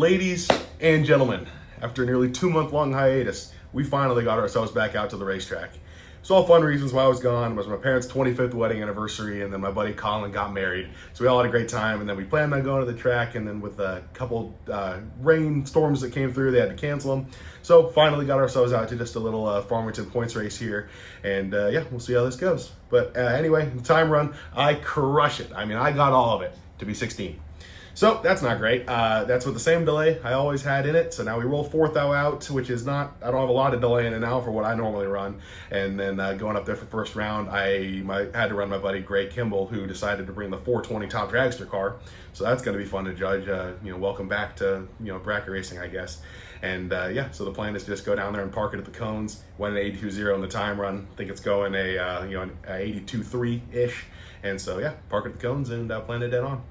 Ladies and gentlemen, after a nearly 2-month long hiatus, we finally got ourselves back out to the racetrack. So all fun reasons why I was gone was my parents' 25th wedding anniversary, and then my buddy Colin got married. So we all had a great time, and then we planned on going to the track, and then with a couple rain storms that came through, they had to cancel them. So finally got ourselves out to just a little Farmington points race here, and yeah, we'll see how this goes. But anyway, the time run, I crush it. I mean, I got all of it to be 16. So that's not great. That's with the same delay I always had in it. So now we roll fourth out, which is not, I don't have a lot of delay in it now for what I normally run. And then going up there for first round, I had to run my buddy Gray Kimball, who decided to bring the 420 top dragster car. So that's going to be fun to judge. Welcome back to, bracket racing, I guess. And yeah, so the plan is to just go down there and park it at the cones. Went an 82.0 in the time run. I think it's going an 82.3-ish. And so yeah, park it at the cones and plan it dead on.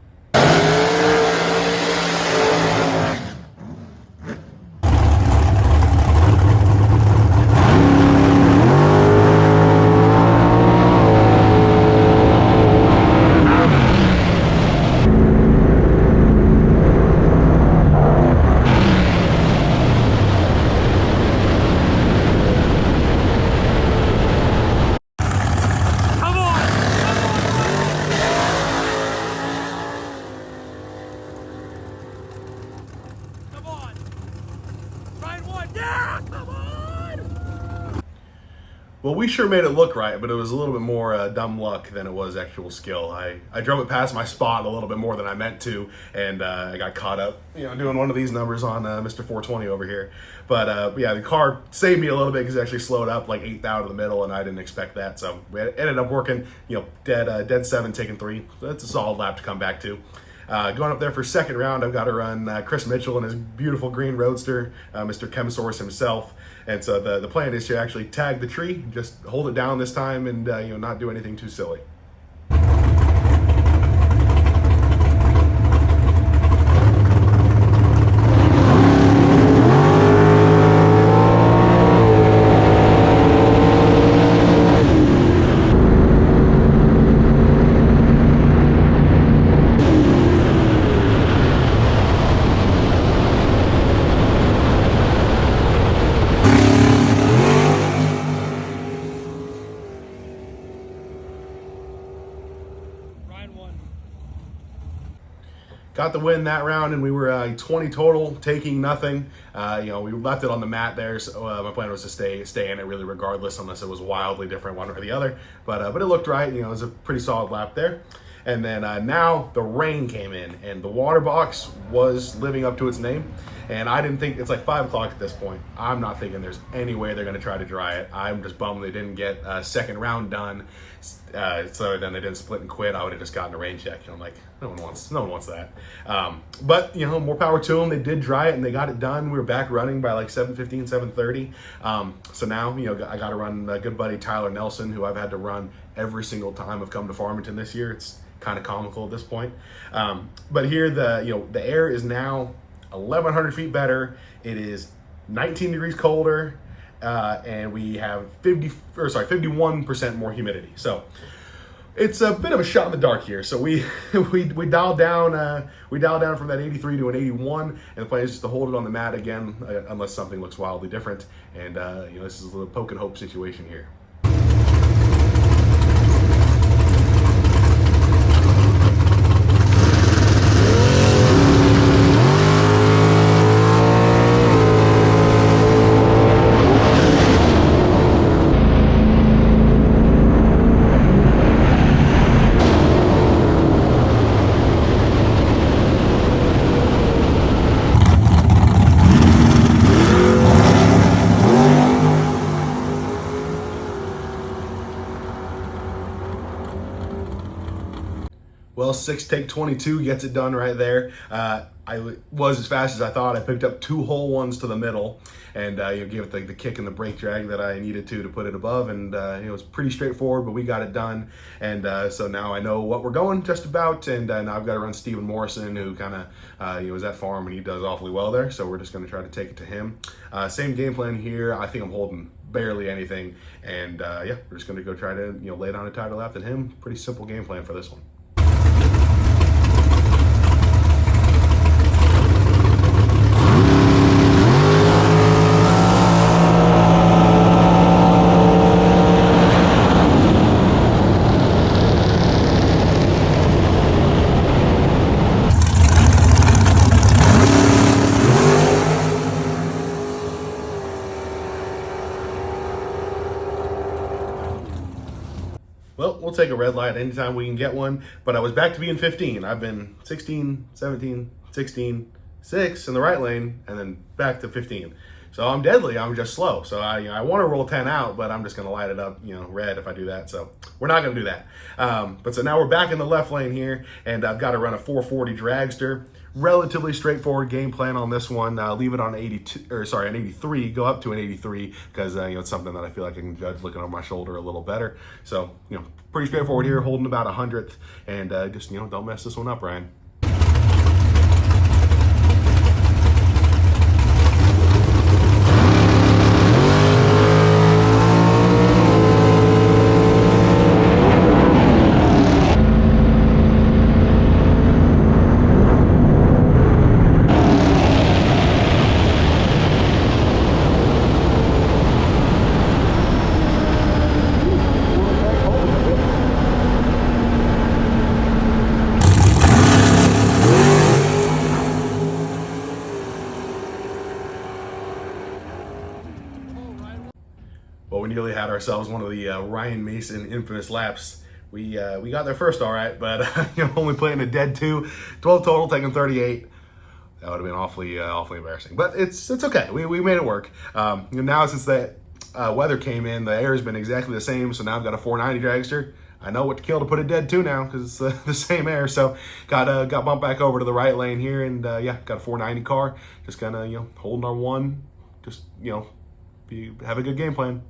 Well, we sure made it look right, but it was a little bit more dumb luck than it was actual skill. I drove it past my spot a little bit more than I meant to, and I got caught up, doing one of these numbers on Mr. 420 over here. But yeah, the car saved me a little bit because it actually slowed up like 8th out of the middle, and I didn't expect that. So we ended up working, dead 7, taking 3. So that's a solid lap to come back to. Going up there for second round, I've got to run Chris Mitchell in his beautiful green roadster, Mr. Chemosaurus himself. And so the plan is to actually tag the tree, just hold it down this time, and not do anything too silly. Got the win that round, and we were 20 total, taking nothing. We left it on the mat there, so my plan was to stay in it really regardless, unless it was wildly different one or the other. But it looked right. It was a pretty solid lap there. And then now the rain came in, and the water box was living up to its name. And I didn't think, it's like 5 o'clock at this point. I'm not thinking there's any way they're going to try to dry it. I'm just bummed they didn't get a second round done. So then they didn't split and quit. I would have just gotten a rain check. I'm like, no one wants that. But more power to them. They did dry it and they got it done. We were back running by like 7:15, 7:30. So now, I got to run my good buddy Tyler Nelson, who I've had to run every single time I've come to Farmington this year. It's kind of comical at this point. But here the air is now 1,100 feet better. It is 19 degrees colder, and we have 51% more humidity. So it's a bit of a shot in the dark here. So we dialed down from that 83 to an 81, and the plan is just to hold it on the mat again, unless something looks wildly different. And this is a little poke and hope situation here. Well, 6 take 22 gets it done right there. I was as fast as I thought. I picked up 2 whole ones to the middle, and gave it the kick and the brake drag that I needed to put it above, and it was pretty straightforward, but we got it done. And so now I know what we're going just about, and now I've got to run Stephen Morrison, who kind of is at farm, and he does awfully well there, so we're just going to try to take it to him. Same game plan here. I think I'm holding barely anything, and yeah, we're just going to go try to lay down a tighter lap than him. Pretty simple game plan for this one. take a red light anytime we can get one, but I was back to being 15. I've been 16, 17, 16, 6 in the right lane, and then back to 15. So I'm deadly, I'm just slow. So I want to roll 10 out, but I'm just going to light it up, red if I do that. So we're not going to do that. But so now we're back in the left lane here, and I've got to run a 440 dragster. Relatively straightforward game plan on this one. Leave it on an 83, go up to an 83, because it's something that I feel like I can judge looking over my shoulder a little better. So, pretty straightforward here, holding about 100th, and just, don't mess this one up, Ryan. Well, we nearly had ourselves one of the Ryan Mason infamous laps. We got there first, all right, but only playing a dead 2, 12 total, taking 38. That would have been awfully embarrassing, but it's okay. We made it work. Now since the weather came in, the air has been exactly the same, so now I've got a 490 dragster. I know what to kill to put a dead 2 now because it's the same air. So got bumped back over to the right lane here, and got a 490 car. Just kind of holding our one. Just have a good game plan.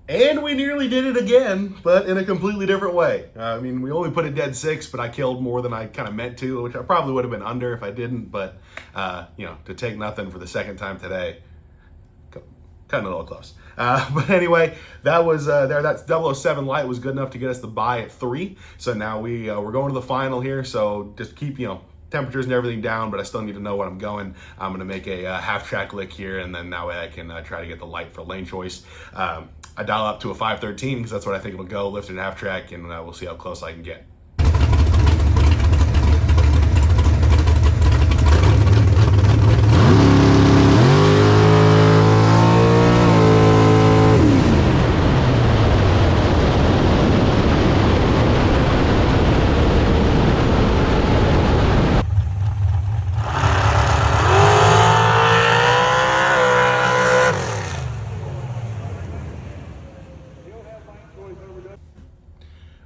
And we nearly did it again, but in a completely different way. We only put a dead 6, but I killed more than I kind of meant to, which I probably would have been under if I didn't. But, to take nothing for the second time today, kind of a little close. But anyway, that was that 007 light was good enough to get us the bye at 3. So now we're going to the final here. So just keep, temperatures and everything down, but I still need to know what I'm going. I'm going to make a half track lick here, and then that way I can try to get the light for lane choice. I dial up to a 513 because that's what I think it'll go, lift it half track, and we'll see how close I can get.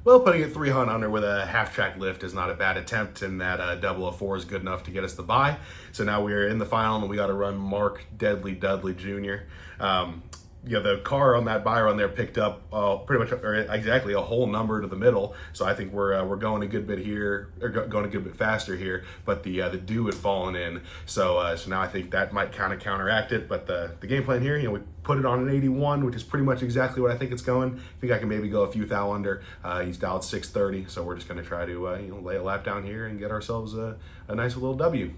Well, putting it 300 under with a half-track lift is not a bad attempt, and that 004 is good enough to get us the bye. So now we're in the final, and we got to run Mark Deadly Dudley Jr. The car on that buy run there picked up pretty much or exactly a whole number to the middle. So I think we're going a good bit here, or going a good bit faster here. But the dew had fallen in, so now I think that might kind of counteract it. But the game plan here, we put it on an 81, which is pretty much exactly what I think it's going. I think I can maybe go a few thou under. He's dialed 630, so we're just going to try to lay a lap down here and get ourselves a nice little W.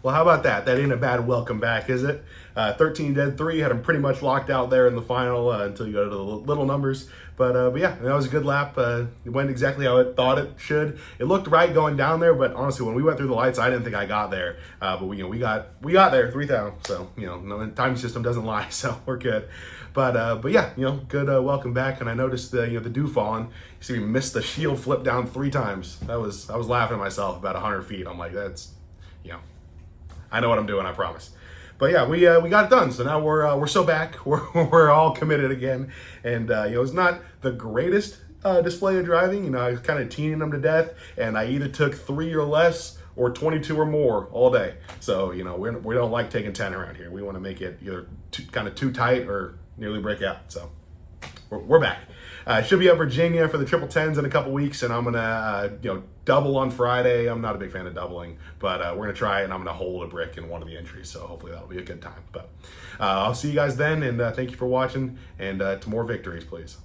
Well, how about that? That ain't a bad welcome back, is it? 13 dead 3, had them pretty much locked out there in the final until you go to the little numbers. But yeah, that was a good lap. It went exactly how it thought it should. It looked right going down there, but honestly, when we went through the lights, I didn't think I got there. But we got there 3,000. So no, the timing system doesn't lie, so we're good. But yeah, good welcome back. And I noticed the dew falling. You see, we missed the shield flip down 3 times. I was laughing at myself about 100 feet. I'm like, that's I know what I'm doing, I promise. But yeah, we got it done. So now we're so back. We're all committed again. And it's not the greatest display of driving. I was kind of teasing them to death, and I either took 3 or less or 22 or more all day. So we don't like taking 10 around here. We want to make it either kind of too tight or nearly break out. So we're back. Should be at Virginia for the triple tens in a couple weeks, and I'm gonna double on Friday. I'm not a big fan of doubling, but we're gonna try it, and I'm gonna hold a brick in one of the entries. So hopefully that'll be a good time. But I'll see you guys then, and thank you for watching, and to more victories, please.